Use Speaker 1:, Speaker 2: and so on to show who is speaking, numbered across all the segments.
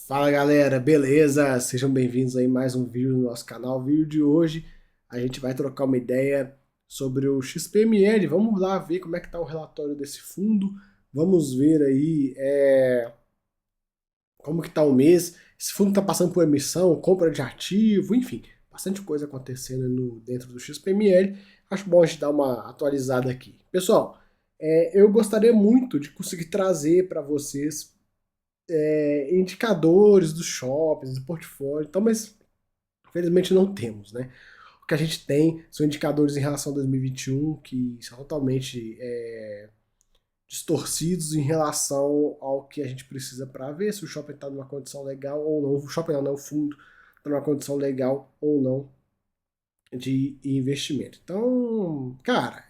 Speaker 1: Fala galera, beleza? Sejam bem-vindos aí a mais um vídeo no nosso canal. O vídeo de hoje a gente vai trocar uma ideia sobre o XPML. Vamos lá ver como é que tá o relatório desse fundo. Vamos ver aí como que tá o mês. Esse fundo tá passando por emissão, compra de ativo, enfim, bastante coisa acontecendo dentro do XPML. Acho bom a gente dar uma atualizada aqui. Pessoal, eu gostaria muito de conseguir trazer para vocês indicadores dos shoppings, do portfólio, então, mas infelizmente não temos, né? O que a gente tem são indicadores em relação a 2021 que são totalmente distorcidos em relação ao que a gente precisa para ver se o shopping está numa condição legal ou não. O shopping não, né? O fundo está numa condição legal ou não de investimento. Então, cara,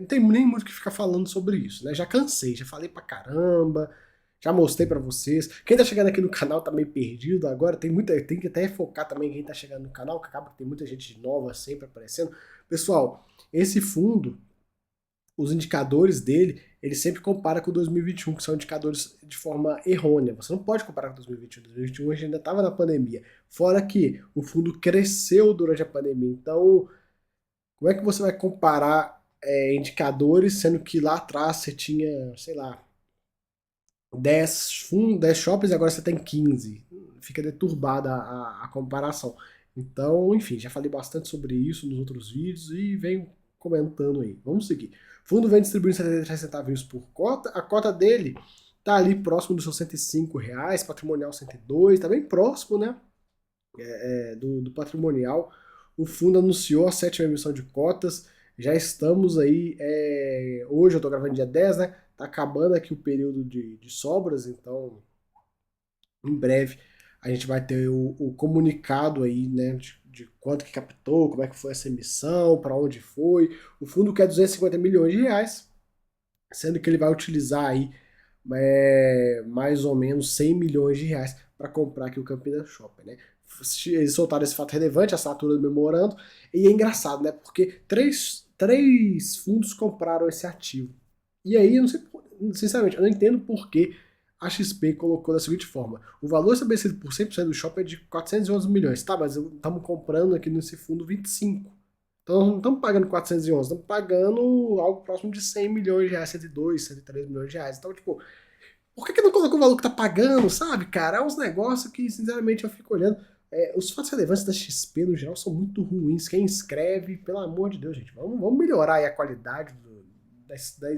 Speaker 1: não tem nem muito o que ficar falando sobre isso, né? Já cansei, já falei pra caramba, já mostrei pra vocês. Quem tá chegando aqui no canal tá meio perdido agora, tem que até focar também quem tá chegando no canal, que acaba que tem muita gente nova sempre aparecendo. Pessoal, esse fundo, os indicadores dele, ele sempre compara com 2021, que são indicadores de forma errônea. Você não pode comparar com 2021. 2021 a gente ainda estava na pandemia. Fora que o fundo cresceu durante a pandemia. Então, como é que você vai comparar indicadores, sendo que lá atrás você tinha, sei lá, 10 shoppings e agora você tem 15? Fica deturbada a comparação. Então, enfim, já falei bastante sobre isso nos outros vídeos e venho comentando aí. Vamos seguir. O fundo vem distribuindo 73 centavos por cota. A cota dele tá ali próximo dos seus R$ 105, patrimonial 102, tá bem próximo, né? Do patrimonial. O fundo anunciou a sétima emissão de cotas. Já estamos aí. Hoje eu estou gravando dia 10, né? Tá acabando aqui o período de sobras, então em breve a gente vai ter o comunicado aí, né? De quanto que captou, como é que foi essa emissão, para onde foi. O fundo quer 250 milhões de reais, sendo que ele vai utilizar aí mais ou menos 100 milhões de reais para comprar aqui o Campinas Shopping, né? Eles soltaram esse fato relevante, a assinatura do memorando, e é engraçado, né? Porque três fundos compraram esse ativo. E aí, eu não sei, sinceramente, eu não entendo por que a XP colocou da seguinte forma: o valor estabelecido por 100% do shopping é de 411 milhões, tá? Mas estamos comprando aqui nesse fundo 25. Então nós não estamos pagando 411, estamos pagando algo próximo de 100 milhões de reais, 102, 103 milhões de reais. Então, tipo, por que não colocou o valor que tá pagando, sabe, cara? É uns negócios que, sinceramente, eu fico olhando. Os fatos relevantes da XP, no geral, são muito ruins. Quem escreve, pelo amor de Deus, gente, vamos melhorar aí a qualidade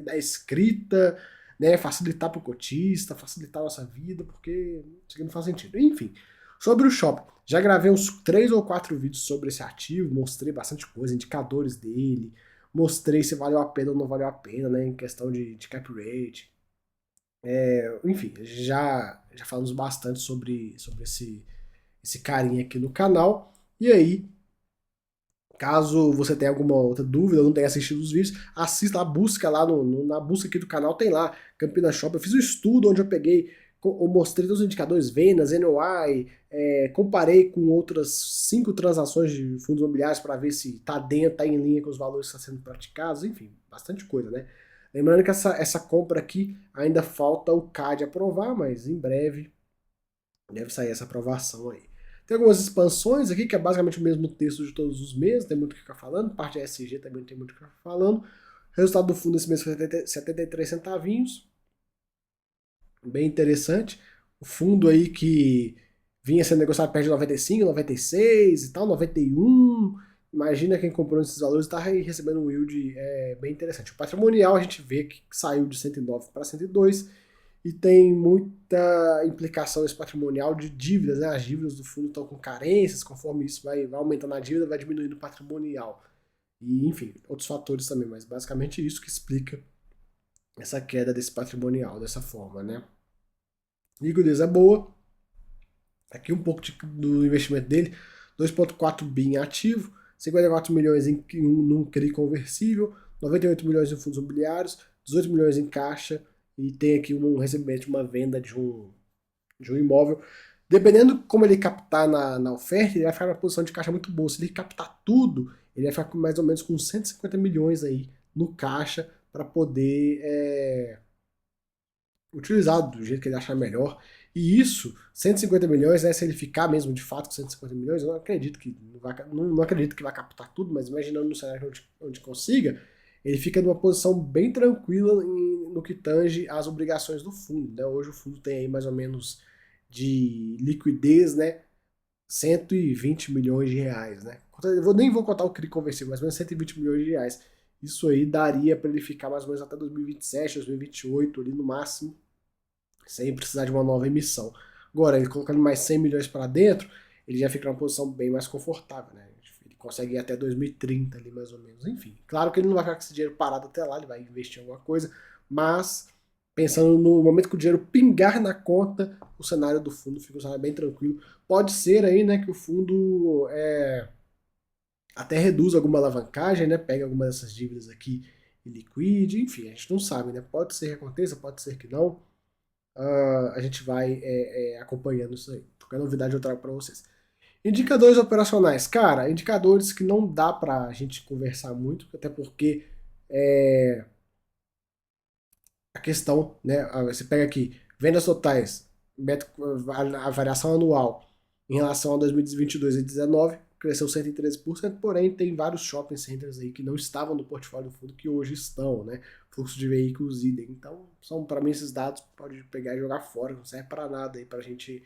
Speaker 1: da escrita, né? Facilitar para o cotista, facilitar a nossa vida, porque isso aqui não faz sentido. Enfim, sobre o shopping. Já gravei uns 3 ou 4 vídeos sobre esse ativo, mostrei bastante coisa, indicadores dele, mostrei se valeu a pena ou não valeu a pena, né? Em questão de cap rate. Enfim, já falamos bastante sobre esse carinha aqui no canal. E aí, caso você tenha alguma outra dúvida, não tenha assistido os vídeos, assista a busca lá na busca aqui do canal, tem lá, Campinas Shop. Eu fiz um estudo onde eu peguei, eu mostrei todos os indicadores, vendas, NOI, comparei com outras 5 transações de fundos imobiliários para ver se está dentro, está em linha com os valores que estão sendo praticados, enfim, bastante coisa, né? Lembrando que essa compra aqui ainda falta o CAD aprovar, mas em breve deve sair essa aprovação aí. Tem algumas expansões aqui, que é basicamente o mesmo texto de todos os meses, tem muito o que ficar falando. Parte da SG também não tem muito o que ficar falando. O resultado do fundo esse mês foi 73 centavinhos. Bem interessante. O fundo aí que vinha sendo negociado perto de 95, 96 e tal, 91. Imagina quem comprou esses valores está recebendo um yield bem interessante. O patrimonial a gente vê que saiu de 109 para 102 e tem muita implicação esse patrimonial de dívidas, né? As dívidas do fundo estão com carências, conforme isso vai aumentando a dívida, vai diminuindo o patrimonial. E, enfim, outros fatores também, mas basicamente isso que explica essa queda desse patrimonial dessa forma, né? Liquidez é boa, aqui um pouco do investimento dele, 2,4 bi em ativo, 54 milhões num CRI conversível, 98 milhões em fundos imobiliários, 18 milhões em caixa, e tem aqui um recebimento de uma venda de um imóvel. Dependendo como ele captar na oferta, ele vai ficar numa posição de caixa muito boa. Se ele captar tudo, ele vai ficar com mais ou menos com 150 milhões aí no caixa para poder utilizado do jeito que ele achar melhor. E isso, 150 milhões, né, se ele ficar mesmo de fato com 150 milhões, eu não acredito que não acredito que vai captar tudo, mas imaginando no cenário onde consiga, ele fica numa posição bem tranquila no que tange às obrigações do fundo. Né? Hoje o fundo tem aí mais ou menos de liquidez, né, 120 milhões de reais. Né? Nem vou contar o CRI conversível, mais ou menos 120 milhões de reais. Isso aí daria para ele ficar mais ou menos até 2027, 2028 ali no máximo, sem precisar de uma nova emissão. Agora, ele colocando mais 100 milhões para dentro, ele já fica numa posição bem mais confortável, né? Ele consegue ir até 2030 ali, mais ou menos. Enfim, claro que ele não vai ficar com esse dinheiro parado até lá, ele vai investir em alguma coisa, mas pensando no momento que o dinheiro pingar na conta, o cenário do fundo fica um cenário bem tranquilo. Pode ser aí, né, que o fundo até reduz alguma alavancagem, né? Pega alguma dessas dívidas aqui e liquide, enfim, a gente não sabe, né? Pode ser que aconteça, pode ser que não. A gente vai acompanhando isso aí. Qualquer novidade eu trago para vocês. Indicadores operacionais. Cara, indicadores que não dá para a gente conversar muito, até porque a questão, né? Você pega aqui, vendas totais, a variação anual em relação a 2022 e 2019 cresceu 113%, porém tem vários shopping centers aí que não estavam no portfólio do fundo que hoje estão, né? Fluxo de veículos idem. Então, são para mim esses dados pode pegar e jogar fora, não serve para nada aí para a gente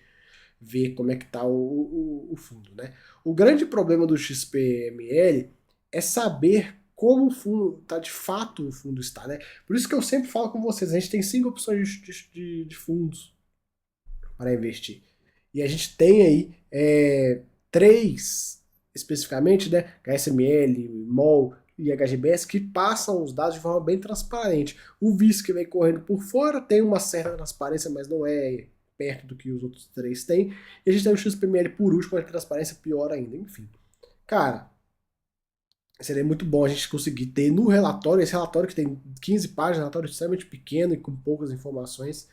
Speaker 1: ver como é que tá o fundo, né? O grande problema do XPML é saber como o fundo tá de fato o fundo está, né? Por isso que eu sempre falo com vocês, a gente tem 5 opções de fundos para investir. E a gente tem aí 3 especificamente, né? HSML, MOL e HGBS, que passam os dados de forma bem transparente. O vice que vem correndo por fora tem uma certa transparência, mas não é perto do que os outros 3 têm. E a gente tem o XPML por último, com a transparência pior ainda. Enfim, cara, seria muito bom a gente conseguir ter no relatório, esse relatório que tem 15 páginas, relatório extremamente pequeno e com poucas informações,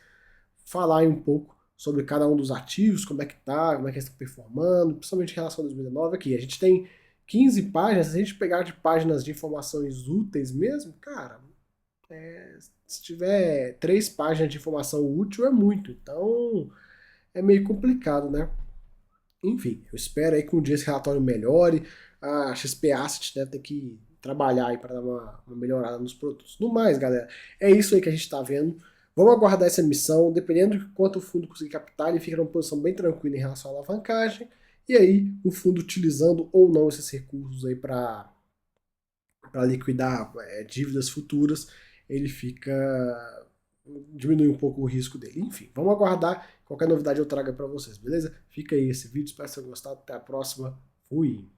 Speaker 1: falar um pouco sobre cada um dos ativos, como é que tá, como é que eles estão performando, principalmente em relação a 2019 aqui. A gente tem 15 páginas, se a gente pegar de páginas de informações úteis mesmo, cara, se tiver 3 páginas de informação útil é muito. Então é meio complicado, né? Enfim, eu espero aí que um dia esse relatório melhore. A XP Asset deve ter que trabalhar aí para dar uma melhorada nos produtos. No mais, galera, é isso aí que a gente está vendo. Vamos aguardar essa emissão. Dependendo de quanto o fundo conseguir captar, ele fica numa posição bem tranquila em relação à alavancagem. E aí, o fundo utilizando ou não esses recursos aí para liquidar dívidas futuras, ele fica diminui um pouco o risco dele. Enfim, vamos aguardar. Qualquer novidade eu trago para vocês, beleza? Fica aí esse vídeo, espero que vocês tenham gostado. Até a próxima. Fui!